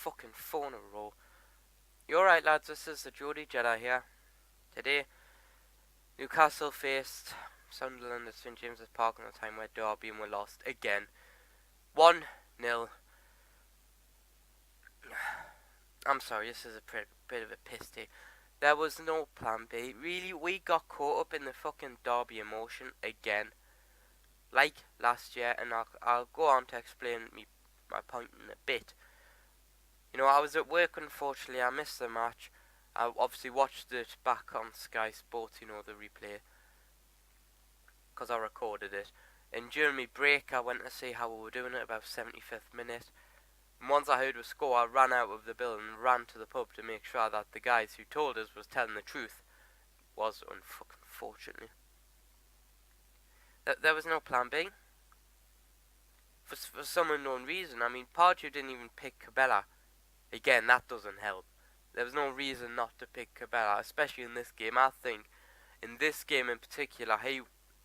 fucking 4 in a row. You alright, lads? This is the GeordieJedi here. Today, Newcastle faced Sunderland at St James's Park in the time where Derby and we lost again. 1-0. I'm sorry, this is a bit of a piss take. There was no plan B. Really, we got caught up in the fucking Derby emotion again. Like last year, and I'll go on to explain my point in a bit. You know, I was at work, unfortunately. I missed the match. I obviously watched it back on Sky Sports, you know, the replay, because I recorded it. And during my break, I went to see how we were doing at about 75th minute. And once I heard the score, I ran out of the building and ran to the pub to make sure that the guys who told us was telling the truth. Was unfortunately. There was no plan B. For some unknown reason. I mean, Pardew didn't even pick Cabela. Again, that doesn't help. There was no reason not to pick Cabela, especially in this game. I think in this game in particular, he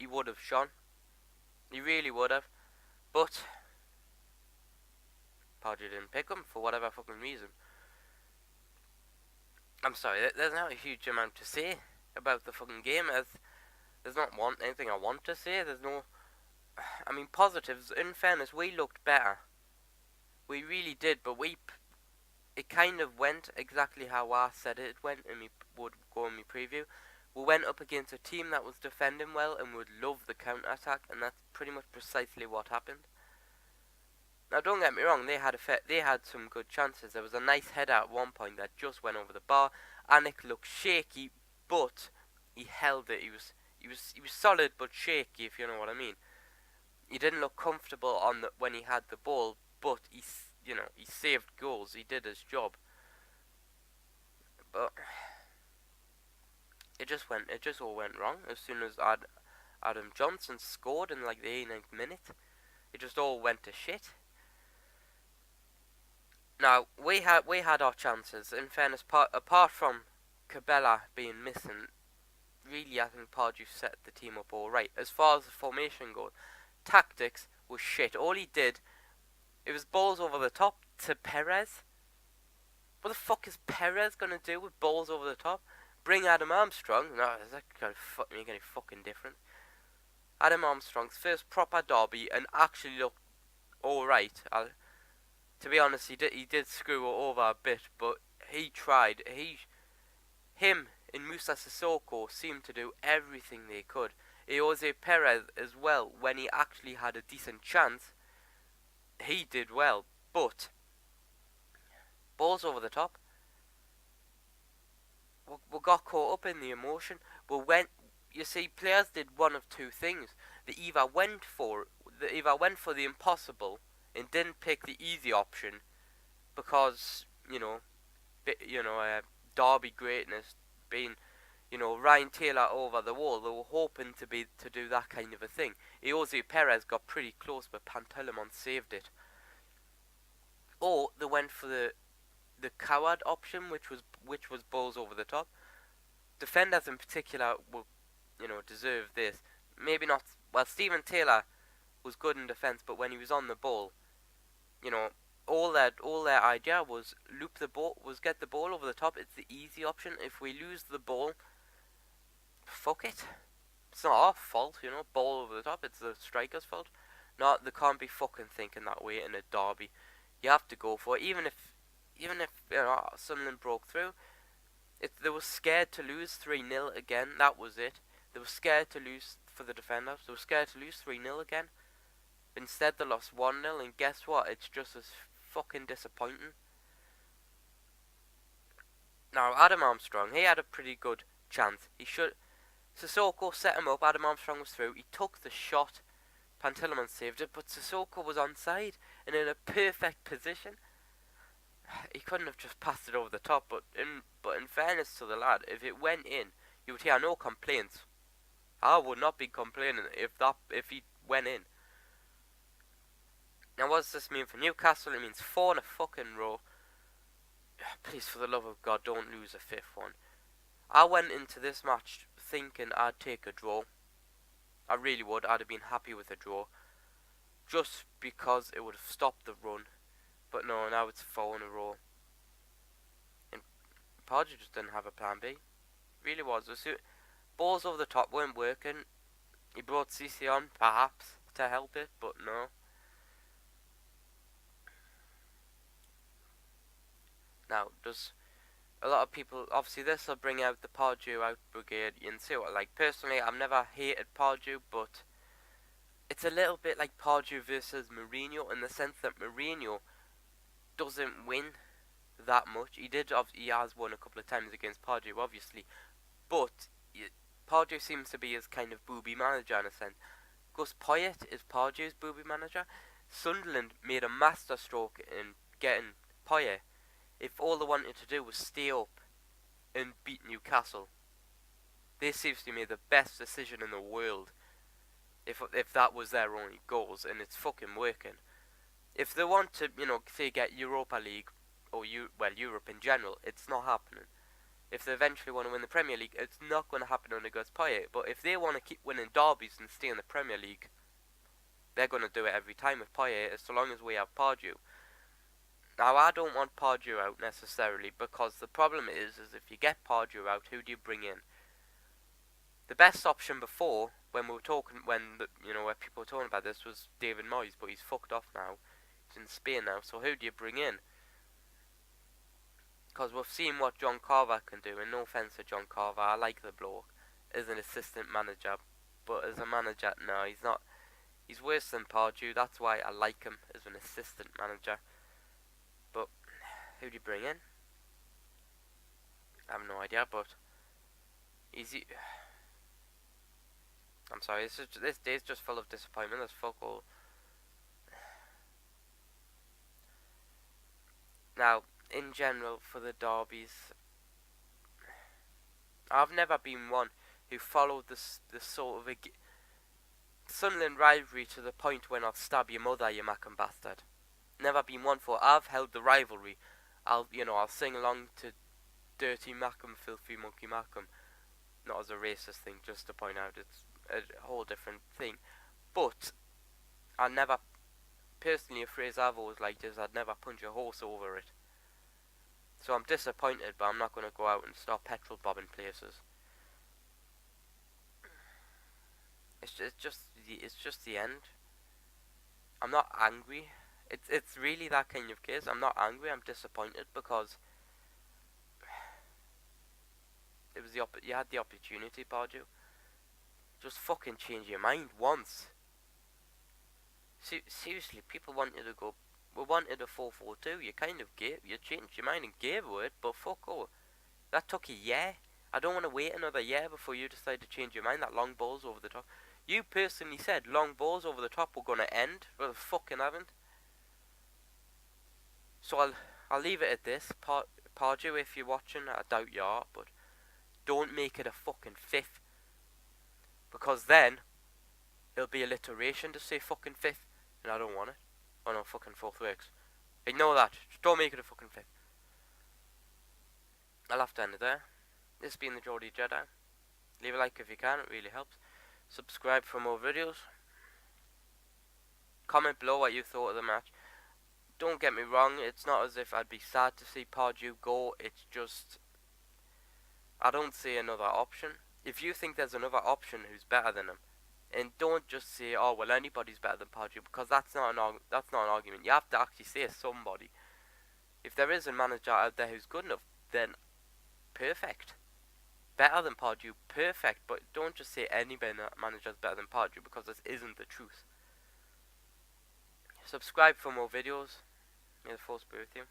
would have shone. He really would have. But Pardew didn't pick him for whatever fucking reason. I'm sorry, there's not a huge amount to say about the fucking game. There's not anything I want to say. There's no... I mean, positives. In fairness, we looked better. We really did, but it kind of went exactly how I said it went, and we would go in my preview. We went up against a team that was defending well and would love the counter-attack, and that's pretty much precisely what happened. Now, don't get me wrong, they had some good chances. There was a nice header at one point that just went over the bar. Anik looked shaky, but he held it. He was solid but shaky, if you know what I mean. He didn't look comfortable when he had the ball, but he saved goals. He did his job. But it just all went wrong as soon as Adam Johnson scored in like the 89th minute. It just all went to shit. Now we had our chances. In fairness, apart from Cabela being missing, really I think Pardew set the team up all right. As far as the formation goes, tactics was shit. All he did, it was balls over the top to Perez. What the fuck is Perez gonna do with balls over the top? Bring Adam Armstrong? No, is that gonna make any fucking difference? Adam Armstrong's first proper derby and actually looked alright. To be honest, he did screw it over a bit, but he tried. Him and Musa Sissoko seemed to do everything they could. Jose Perez as well, when he actually had a decent chance, he did well, but balls over the top. We got caught up in the emotion. You see, players did one of two things. They either went for the impossible and didn't pick the easy option because Derby greatness being Ryan Taylor over the wall. They were hoping to do that kind of a thing. Jose Perez got pretty close, but Pantelimon saved it. Or they went for the coward option, which was balls over the top. Defenders in particular will deserve this. Maybe not. Well, Stephen Taylor was good in defence, but when he was on the ball, all their idea was get the ball over the top. It's the easy option. If we lose the ball, fuck it. It's not our fault, ball over the top. It's the striker's fault. No, they can't be fucking thinking that way in a derby. You have to go for it, even if Sunderland broke through. They were scared to lose 3-0 again. That was it. They were scared to lose for the defenders. They were scared to lose 3-0 again. Instead, they lost 1-0, and guess what? It's just as fucking disappointing. Now, Adam Armstrong, he had a pretty good chance. Sissoko set him up. Adam Armstrong was through. He took the shot. Pantelimon saved it, but Sissoko was onside and in a perfect position. He couldn't have just passed it over the top, but in fairness to the lad, if it went in, you would hear no complaints. I would not be complaining if he went in. Now, what does this mean for Newcastle? It means 4 in a fucking row. Please, for the love of God, don't lose a 5th one. I went into this match thinking I'd take a draw. I really would. I'd have been happy with a draw, just because it would have stopped the run. But no, now it's 4 in a row. Pardew just didn't have a plan B. Really was. Balls over the top weren't working. He brought CC on, perhaps, to help it, but no. Now, does a lot of people, obviously this will bring out the Pardew out brigade and see what, like, personally, I've never hated Pardew, but it's a little bit like Pardew versus Mourinho in the sense that Mourinho doesn't win that much. He has won a couple of times against Pardew, obviously, but Pardew seems to be his kind of booby manager in a sense. Gus Poyet is Pardew's booby manager. Sunderland made a masterstroke in getting Poyet. If all they wanted to do was stay up and beat Newcastle, this seems to me the best decision in the world. If that was their only goals, and it's fucking working. If they want to, say get Europa League or Europe in general, it's not happening. If they eventually want to win the Premier League, it's not going to happen under Gus Poyet. But if they want to keep winning derbies and stay in the Premier League, they're going to do it every time with Poyet, so long as we have Pardew. Now, I don't want Pardew out necessarily, because the problem is if you get Pardew out, who do you bring in? The best option before, when people were talking about this, was David Moyes, but he's fucked off now. He's in Spain now, so who do you bring in? Because we've seen what John Carver can do, and no offence to John Carver, I like the bloke as an assistant manager, but as a manager, no, he's not. He's worse than Pardew, that's why I like him as an assistant manager. But who do you bring in? I have no idea, but easy. I'm sorry, this day's just full of disappointment. There's fuck all. Now, in general, for the derbies, I've never been one who followed this sort of Sunderland rivalry to the point when I'll stab your mother, you mackin' bastard. Never been one for. I've held the rivalry. I'll sing along to Dirty Mackham, Filthy Monkey Mackham. Not as a racist thing, just to point out it's a whole different thing. But I never, personally, a phrase I've always liked is I'd never punch a horse over it. So I'm disappointed, but I'm not going to go out and start petrol bobbing places. It's just the end. I'm not angry. It's really that kind of case. I'm not angry. I'm disappointed because it was you had the opportunity, Pardew. Just fucking change your mind once. Seriously, people wanted to go. We wanted a 4-4-2. You kind of you changed your mind and gave it, but fuck all. That took a year. I don't want to wait another year before you decide to change your mind. That long balls over the top. You personally said long balls over the top were gonna end. Well, they fucking haven't. So I'll leave it at this. Pardew, if you're watching, I doubt you are, but don't make it a fucking fifth. Because then, it'll be alliteration to say fucking fifth, and I don't want it. Oh no, fucking fourth works. Ignore that. Just don't make it a fucking fifth. I'll have to end it there. This has been the GeordieJedi. Leave a like if you can, it really helps. Subscribe for more videos. Comment below what you thought of the match. Don't get me wrong, it's not as if I'd be sad to see Pardew go, it's just I don't see another option. If you think there's another option who's better than him, and don't just say, oh well, anybody's better than Pardew, because that's not an argument. You have to actually say somebody. If there is a manager out there who's good enough, then perfect. Better than Pardew, perfect. But don't just say any manager's better than Pardew, because this isn't the truth. Subscribe for more videos. May the force be with you.